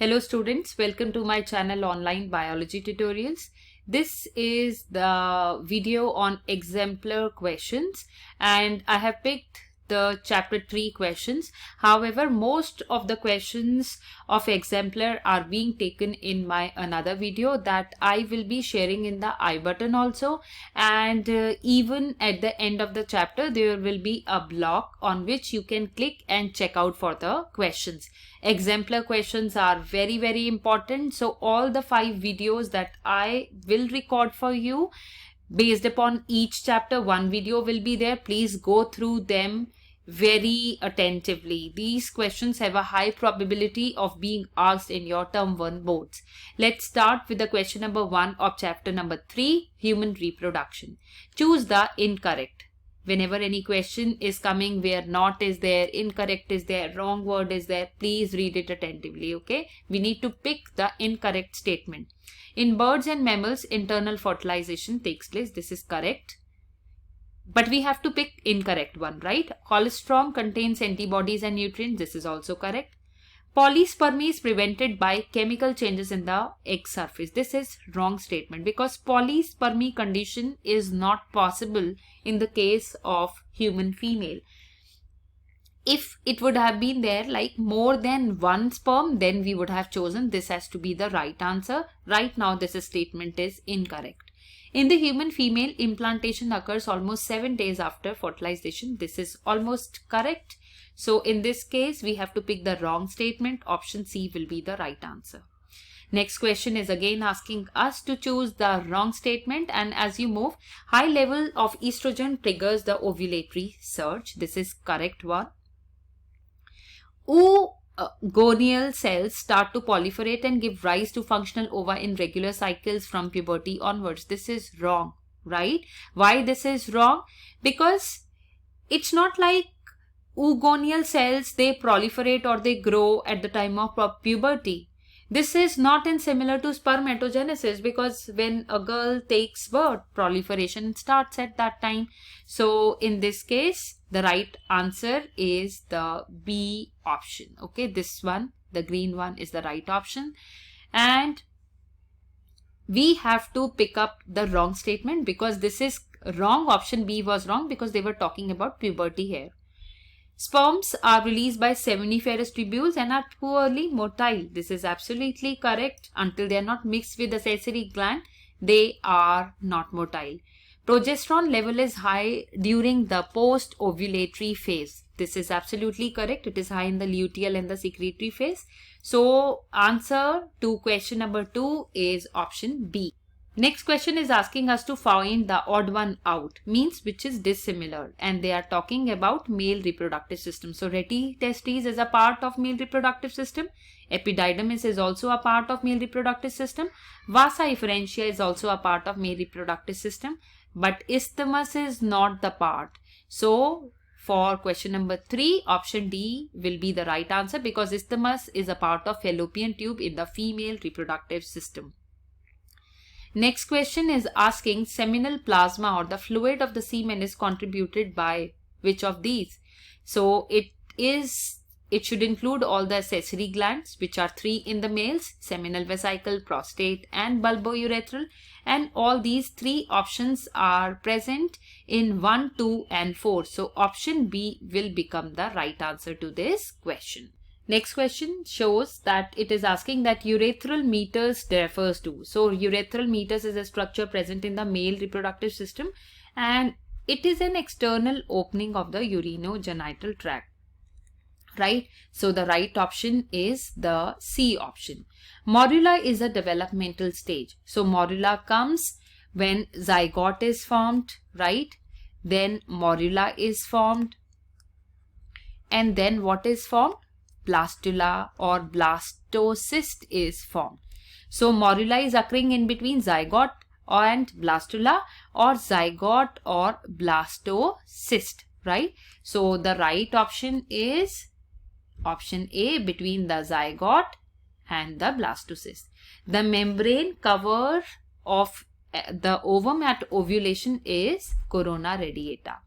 Hello students, welcome to my channel Online Biology Tutorials. This is the video on exemplar questions and I have picked the chapter 3 questions. However, most of the questions of exemplar are being taken in my another video that I will be sharing in the I button also, and even at the end of the chapter there will be a block on which you can click and check out for the questions. Exemplar questions are very important, so all the 5 videos that I will record for you based upon each chapter, one video will be there. Please go through them very attentively. These questions have a high probability of being asked in your term 1 boards. Let's start with the question number 1 of chapter number 3, human reproduction. Choose the incorrect. Whenever any question is coming where not is there, incorrect is there, wrong word is there, please read it attentively, okay? We need to pick the incorrect statement. In birds and mammals, internal fertilization takes place. This is correct. But we have to pick incorrect one, right? Colostrum contains antibodies and nutrients. This is also correct. Polyspermy is prevented by chemical changes in the egg surface. This is wrong statement because polyspermy condition is not possible in the case of human female. If it would have been there like more than one sperm, then we would have chosen this has to be the right answer. Right now this statement is incorrect. In the human female, implantation occurs almost 7 days after fertilization. This is almost correct. So in this case, we have to pick the wrong statement. Option C will be the right answer. Next question is again asking us to choose the wrong statement, and as you move, high level of estrogen triggers the ovulatory surge. This is correct one. Oogoneal cells start to proliferate and give rise to functional ova in regular cycles from puberty onwards. This is wrong, right? Why this is wrong? Because it's not like oogoneal cells, they proliferate or they grow at the time of puberty. This is not similar to spermatogenesis, because when a girl takes birth, proliferation starts at that time. So in this case, the right answer is the B option. Okay, this one, the green one, is the right option. And we have to pick up the wrong statement because this is wrong. Option B was wrong because they were talking about puberty here. Sperms are released by seminiferous tubules and are poorly motile. This is absolutely correct. Until they are not mixed with the accessory gland, they are not motile. Progesterone level is high during the post-ovulatory phase. This is absolutely correct. It is high in the luteal and the secretory phase. So answer to question number 2 is option B. Next question is asking us to find the odd one out, means which is dissimilar, and they are talking about male reproductive system. So reti testes is a part of male reproductive system. Epididymis is also a part of male reproductive system. Vasa efferentia is also a part of male reproductive system, but isthmus is not the part. So for question number 3, option D will be the right answer because isthmus is a part of fallopian tube in the female reproductive system. Next question is asking seminal plasma or the fluid of the semen is contributed by which of these? So it should include all the accessory glands, which are 3 in the males: seminal vesicle, prostate and bulbourethral, and all these 3 options are present in 1, 2 and 4. So option B will become the right answer to this question. Next question shows that it is asking that urethral meatus refers to. So urethral meatus is a structure present in the male reproductive system and it is an external opening of the urinogenital tract, right? So the right option is the C option. Morula is a developmental stage. So morula comes when zygote is formed, right? Then morula is formed, and then what is formed? Blastula or blastocyst is formed. So morula is occurring in between zygote and blastula, or zygote or blastocyst, right? So the right option is option A, between the zygote and the blastocyst. The membrane cover of the ovum at ovulation is corona radiata.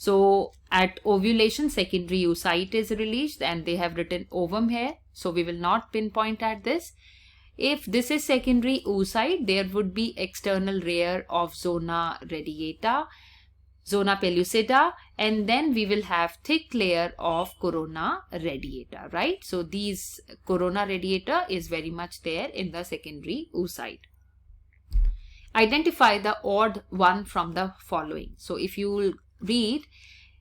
So at ovulation, secondary oocyte is released and they have written ovum here. So we will not pinpoint at this. If this is secondary oocyte, there would be external layer of zona radiata, zona pellucida, and then we will have thick layer of corona radiata, right? So these corona radiata is very much there in the secondary oocyte. Identify the odd one from the following. So if you will read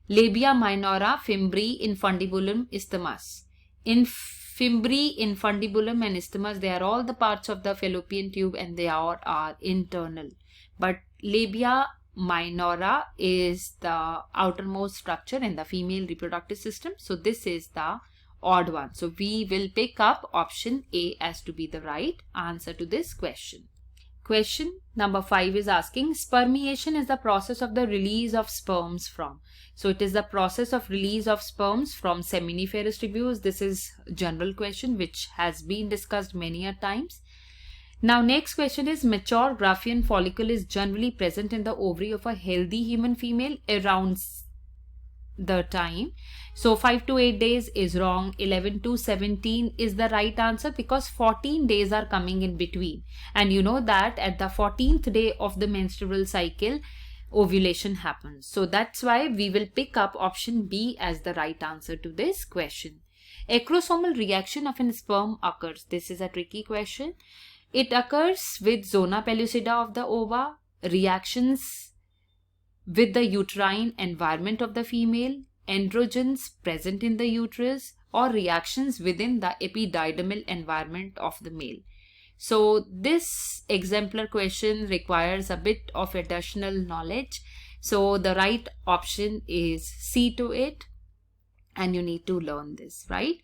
labia minora, fimbri, infundibulum, isthmus. In fimbri, infundibulum and isthmus, they are all the parts of the fallopian tube and they are internal. But labia minora is the outermost structure in the female reproductive system. So this is the odd one. So we will pick up option A as to be the right answer to this question. Question number 5 is asking, spermiation is the process of the release of sperms from. So it is the process of release of sperms from seminiferous tubules. This is a general question which has been discussed many a times. Now next question is, mature Graafian follicle is generally present in the ovary of a healthy human female around the time. So 5 to 8 days is wrong. 11 to 17 is the right answer because 14 days are coming in between. And you know that at the 14th day of the menstrual cycle, ovulation happens. So that's why we will pick up option B as the right answer to this question. Acrosomal reaction of an sperm occurs. This is a tricky question. It occurs with zona pellucida of the ova, reactions with the uterine environment of the female, androgens present in the uterus, or reactions within the epididymal environment of the male. So this exemplar question requires a bit of additional knowledge. So the right option is C to it, and you need to learn this, right?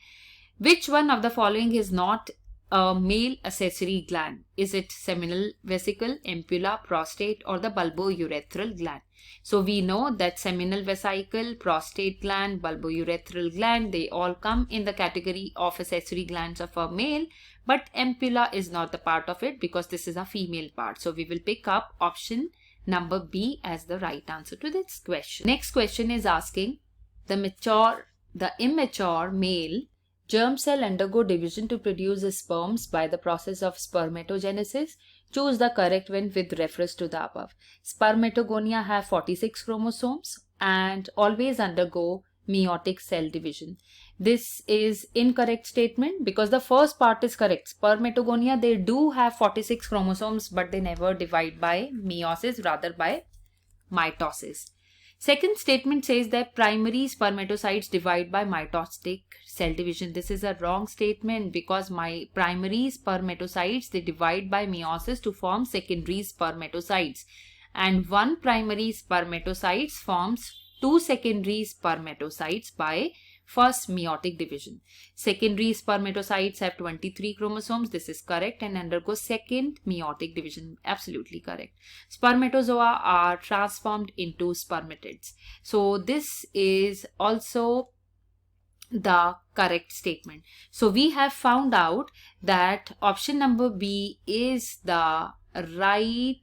Which one of the following is not a male accessory gland? Is it seminal vesicle, ampulla, prostate, or the bulbourethral gland? So we know that seminal vesicle, prostate gland, bulbourethral gland, they all come in the category of accessory glands of a male, but ampulla is not the part of it because this is a female part. So we will pick up option number B as the right answer to this question. Next question is asking, the immature male germ cell undergo division to produce sperms by the process of spermatogenesis. Choose the correct one with reference to the above. Spermatogonia have 46 chromosomes and always undergo meiotic cell division. This is incorrect statement because the first part is correct. Spermatogonia, they do have 46 chromosomes, but they never divide by meiosis, rather by mitosis. Second statement says that primary spermatocytes divide by mitotic cell division. This is a wrong statement because my primary spermatocytes, they divide by meiosis to form secondary spermatocytes, and one primary spermatocytes forms two secondary spermatocytes by first meiotic division. Secondary spermatocytes have 23 chromosomes. This is correct, and undergo second meiotic division. Absolutely correct. Spermatozoa are transformed into spermatids. So this is also the correct statement. So we have found out that option number B is the right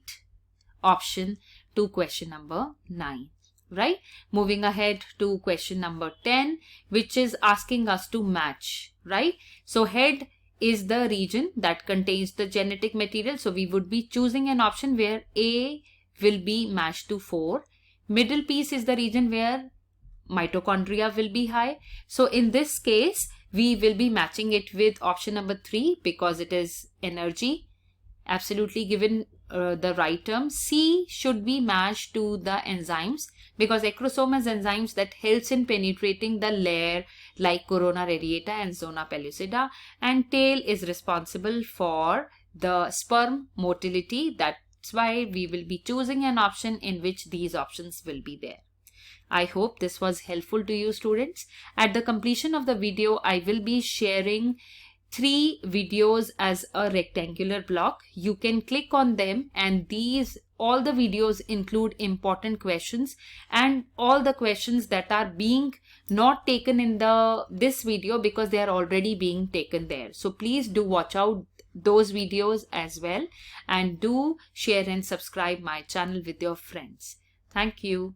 option to question number 9. Right? Moving ahead to question number 10, which is asking us to match, right? So head is the region that contains the genetic material. So we would be choosing an option where A will be matched to 4. Middle piece is the region where mitochondria will be high. So in this case, we will be matching it with option number 3 because it is energy. Absolutely given the right term. C should be matched to the enzymes because acrosome is enzymes that helps in penetrating the layer like corona radiata and zona pellucida, and tail is responsible for the sperm motility. That's why we will be choosing an option in which these options will be there. I hope this was helpful to you, students. At the completion of the video, I will be sharing 3 videos as a rectangular block. You can click on them, and all the videos include important questions and all the questions that are being not taken in this video because they are already being taken there. So please do watch out those videos as well, and do share and subscribe my channel with your friends. Thank you.